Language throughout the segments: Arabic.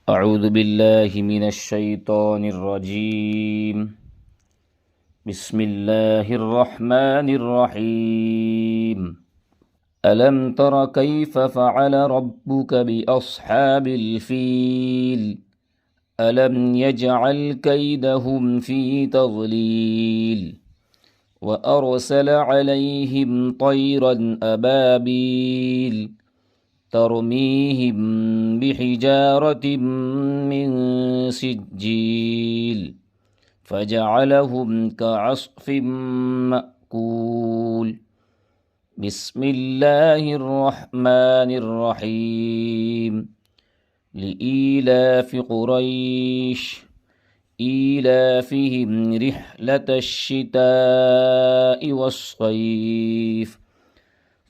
أعوذ بالله من الشيطان الرجيم. بسم الله الرحمن الرحيم. ألم تر كيف فعل ربك بأصحاب الفيل؟ ألم يجعل كيدهم في تضليل وأرسل عليهم طيرا أبابيل ترميهم بحجارة من سجيل فجعلهم كعصف مأكول. بسم الله الرحمن الرحيم. لإيلاف قريش إيلافهم رحلة الشتاء والصيف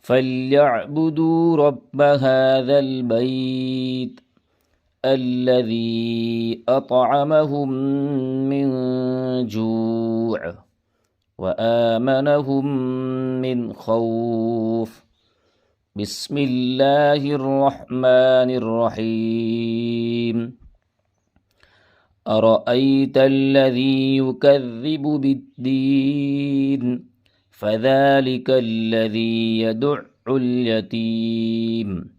فليعبدوا رب هذا البيت الذي أطعمهم من جوع وآمنهم من خوف. بسم الله الرحمن الرحيم. أرأيت الذي يكذب بالدين فذلك الذي يدع اليتيم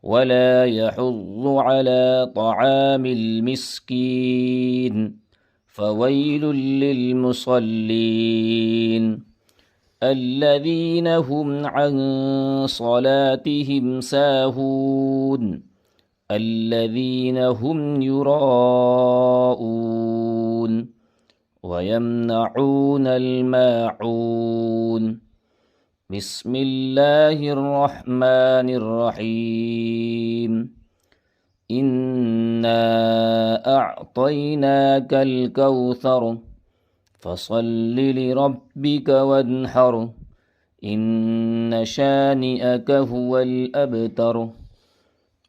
ولا يحض على طعام المسكين فويل للمصلين الذين هم عن صلاتهم ساهون الذين هم يراءون ويمنعون الماعون. بسم الله الرحمن الرحيم. إنا أعطيناك الكوثر فصل لربك وانحر إن شانئك هو الأبتر.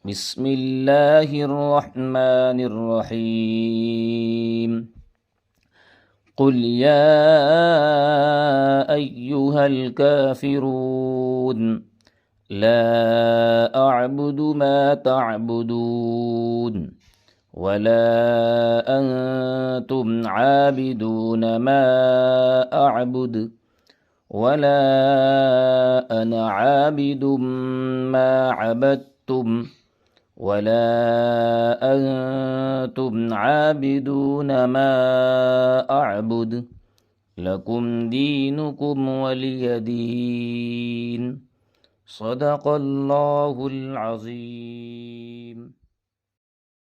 بسم الله الرحمن الرحيم. قل يا أيها الكافرون لا أعبد ما تعبدون ولا أنتم عابدون ما أعبد ولا أنا عابد ما عبدتم ولا أنتم عابدون ما أعبد لكم دينكم ولي دين. صدق الله العظيم.